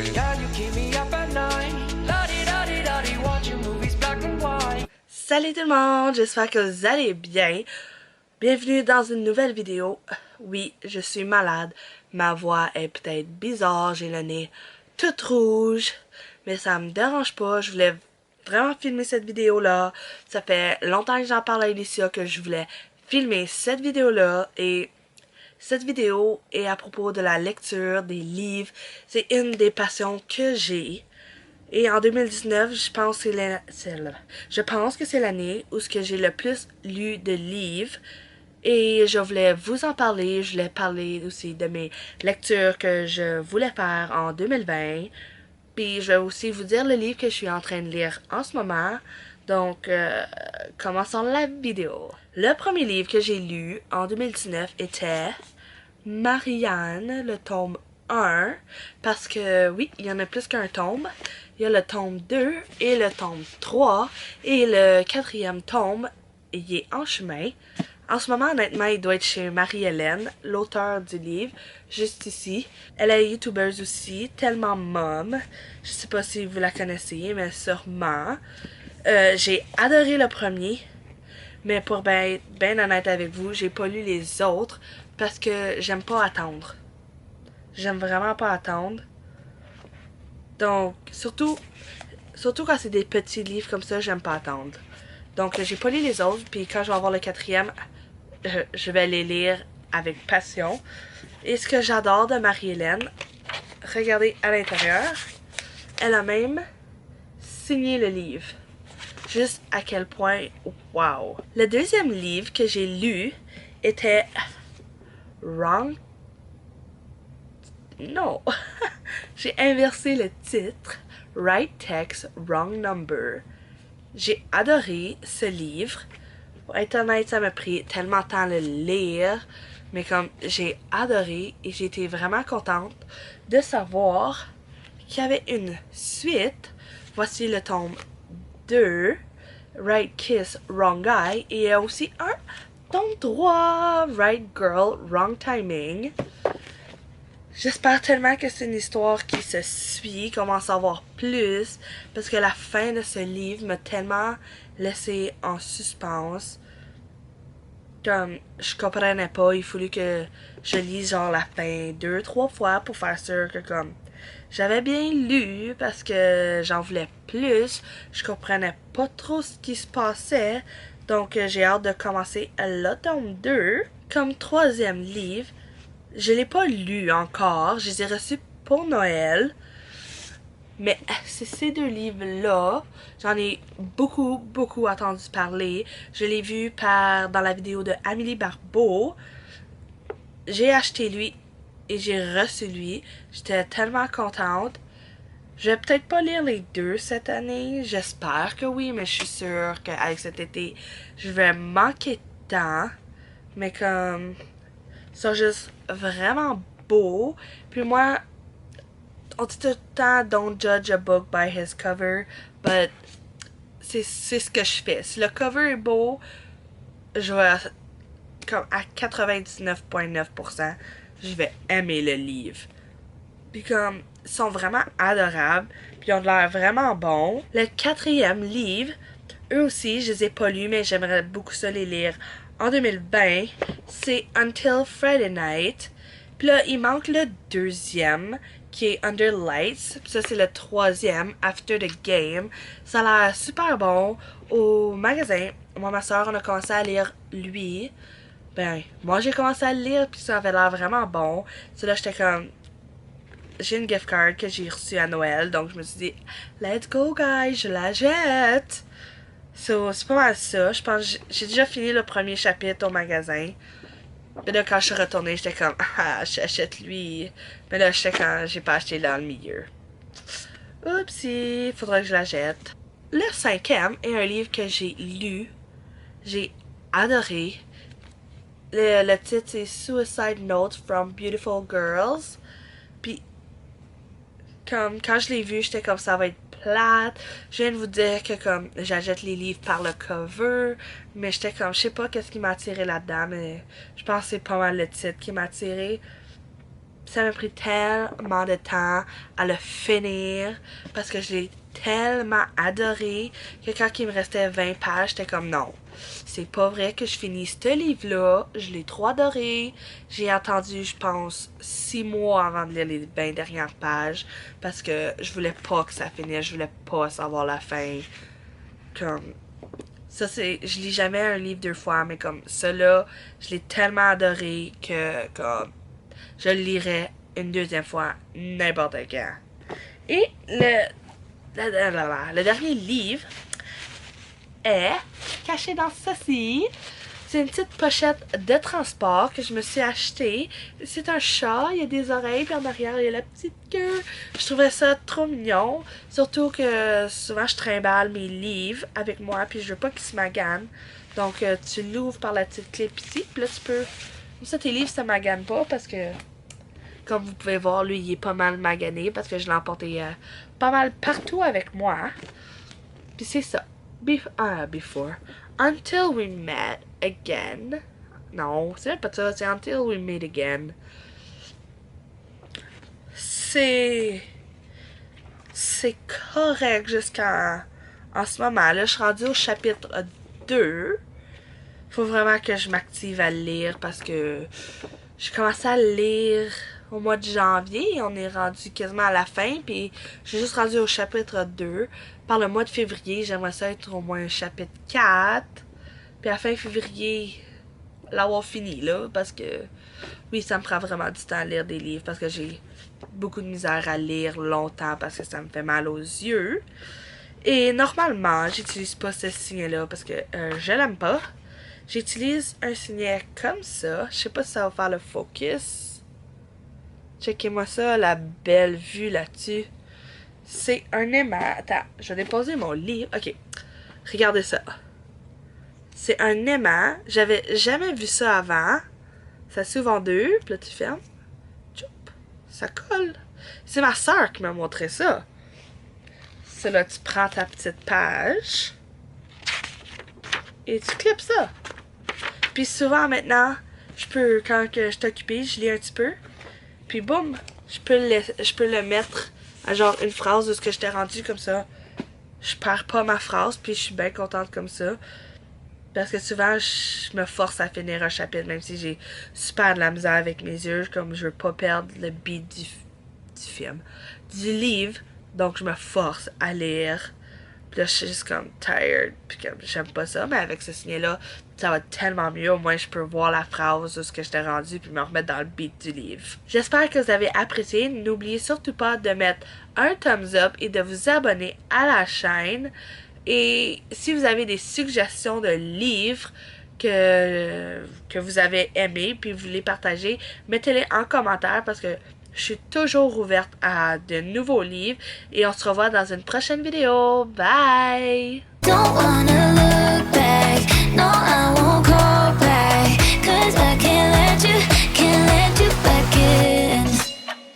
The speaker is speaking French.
Yeah, you keep me up at night. La-di-da-di-da-di, watching movies black and white. Salut tout le monde, j'espère que vous allez bien. Bienvenue dans une nouvelle vidéo. Oui, je suis malade. Ma voix est peut-être bizarre, j'ai le nez tout rouge. Mais ça me dérange pas, je voulais vraiment filmer cette vidéo-là. Ça fait longtemps que j'en parle à Alicia que je voulais filmer cette vidéo-là. Et cette vidéo est à propos de la lecture des livres. C'est une des passions que j'ai. Et en 2019, je pense que c'est l'année où j'ai le plus lu de livres. Et je voulais vous en parler. Je voulais parler aussi de mes lectures que je voulais faire en 2020. Puis je vais aussi vous dire le livre que je suis en train de lire en ce moment. Donc, commençons la vidéo. Le premier livre que j'ai lu en 2019 était Marianne, le tome 1. Parce que, oui, il y en a plus qu'un tome. Il y a le tome 2 et le tome 3. Et le quatrième tome, il est en chemin. En ce moment, honnêtement, il doit être chez Marie-Hélène, l'auteur du livre, juste ici. Elle est youtubeuse aussi, Tellement Mom. Je sais pas si vous la connaissez, mais sûrement. J'ai adoré le premier, mais pour ben honnête avec vous, j'ai pas lu les autres parce que j'aime pas attendre. J'aime vraiment pas attendre. Donc, surtout quand c'est des petits livres comme ça, j'aime pas attendre. Donc, j'ai pas lu les autres, puis quand je vais avoir le quatrième, je vais les lire avec passion. Et ce que j'adore de Marie-Hélène, regardez à l'intérieur, elle a même signé le livre. Juste à quel point, wow! Le deuxième livre que j'ai lu était Wrong... Non! J'ai inversé le titre. Right Text, Wrong Number. J'ai adoré ce livre. Pour être honnête, ça m'a pris tellement de temps à le lire. Mais comme j'ai adoré et j'ai été vraiment contente de savoir qu'il y avait une suite. Voici le tome 2. Right Kiss, Wrong Guy. Et il y a aussi un tome 3. Right Girl, Wrong Timing. J'espère tellement que c'est une histoire qui se suit, qu'on va en savoir plus, parce que la fin de ce livre m'a tellement laissé en suspense. Comme, je comprenais pas, il fallut que je lise genre la fin 2-3 fois pour faire sûr que comme, j'avais bien lu parce que j'en voulais plus, je comprenais pas trop ce qui se passait, donc j'ai hâte de commencer le tome 2. Comme troisième livre, je l'ai pas lu encore, je les ai reçus pour Noël. Mais c'est ces deux livres-là, j'en ai beaucoup entendu parler. Je l'ai vu dans la vidéo de Amélie Barbeau. J'ai acheté lui et j'ai reçu lui. J'étais tellement contente. Je vais peut-être pas lire les deux cette année. J'espère que oui, mais je suis sûre qu'avec cet été, je vais manquer de temps. Mais comme... ils sont juste vraiment beaux. Puis moi, on dit tout le temps don't judge a book by his cover, but c'est ce que je fais. Si le cover est beau, je vais, comme à 99,9%, je vais aimer le livre. Puis comme, ils sont vraiment adorables, puis ils ont l'air vraiment bons. Le quatrième livre, eux aussi, je les ai pas lus, mais j'aimerais beaucoup ça les lire en 2020. C'est Until Friday Night. Puis là, il manque le deuxième, qui est Under Lights. Puis ça, c'est le troisième, After the Game. Ça a l'air super bon. Au magasin, moi et ma soeur, on a commencé à lire lui. Ben, moi, j'ai commencé à le lire, puis ça avait l'air vraiment bon. C'est là, j'étais comme... J'ai une gift card que j'ai reçue à Noël, donc je me suis dit, let's go, guys, je la jette. So, c'est pas mal ça. Je pense que j'ai déjà fini le premier chapitre au magasin. Mais là, quand je suis retournée, j'étais comme, ah, j'achète lui. Mais là, j'étais quand j'ai pas acheté dans le milieu. Oupsie, faudrait que je la jette. Le cinquième est un livre que j'ai lu. J'ai adoré. Le titre, c'est Suicide Notes from Beautiful Girls. Puis, comme, quand je l'ai vu, j'étais comme, ça va être plate. Je viens de vous dire que comme j'achète les livres par le cover, mais j'étais comme, je sais pas qu'est-ce qui m'a attiré là-dedans, mais je pense que c'est pas mal le titre qui m'a attiré. ça m'a pris tellement de temps à le finir parce que je l'ai tellement adoré que quand il me restait 20 pages, j'étais comme non. C'est pas vrai que je finis ce livre-là. Je l'ai trop adoré. J'ai attendu, je pense, 6 mois avant de lire les 20 dernières pages parce que je voulais pas que ça finisse. Je voulais pas savoir la fin. Comme ça, je lis jamais un livre 2 fois, mais comme celui-là, je l'ai tellement adoré que comme je le lirais une 2e fois n'importe quand. Et le dernier livre est caché dans ceci. C'est une petite pochette de transport que je me suis achetée. C'est un chat, il y a des oreilles, puis en arrière, il y a la petite queue. Je trouvais ça trop mignon. Surtout que souvent, je trimballe mes livres avec moi, puis je veux pas qu'ils se maganent. Donc, tu l'ouvres par la petite clé ici, puis là, tu peux... Comme ça, tes livres, ça magane pas, parce que... Comme vous pouvez voir, lui, il est pas mal magané, parce que je l'ai emporté pas mal partout avec moi. Puis c'est ça. Before. Until we met again. Non, c'est pas ça, c'est Until we meet again. C'est correct jusqu'à en ce moment. Là, je suis rendue au chapitre 2. Faut vraiment que je m'active à lire parce que j'ai commencé à lire au mois de janvier et on est rendu quasiment à la fin. Puis j'ai juste rendu au chapitre 2. Par le mois de février, j'aimerais ça être au moins chapitre 4. Puis à fin février, l'avoir fini là. Parce que oui, ça me prend vraiment du temps à lire des livres. Parce que j'ai beaucoup de misère à lire longtemps parce que ça me fait mal aux yeux. Et normalement, j'utilise pas ce signet-là parce que je l'aime pas. J'utilise un signet comme ça. Je sais pas si ça va faire le focus. Checkez-moi ça, la belle vue là-dessus. C'est un aimant. Attends, je vais déposer mon livre. Ok, regardez ça. C'est un aimant. J'avais jamais vu ça avant. Ça s'ouvre en deux. Puis là, tu fermes. Tchoup, ça colle. C'est ma soeur qui m'a montré ça. C'est là, tu prends ta petite page. Et tu clips ça. Puis souvent maintenant, je peux, quand que je suis occupée, je lis un petit peu. Puis boum, je peux le mettre à genre une phrase de ce que j'étais rendu comme ça. Je perds pas ma phrase, puis je suis bien contente comme ça. Parce que souvent, je me force à finir un chapitre, même si j'ai super de la misère avec mes yeux. Comme je veux pas perdre le beat du livre. Donc je me force à lire. Puis là, je suis juste comme tired. Puis comme j'aime pas ça. Mais avec ce signet-là, ça va tellement mieux. Au moins, je peux voir la phrase de ce que j'étais rendu. Puis me remettre dans le beat du livre. J'espère que vous avez apprécié. N'oubliez surtout pas de mettre un thumbs up et de vous abonner à la chaîne. Et si vous avez des suggestions de livres que vous avez aimés. Puis vous les partagez, mettez-les en commentaire parce que je suis toujours ouverte à de nouveaux livres et on se revoit dans une prochaine vidéo. Bye! Don't wanna look back.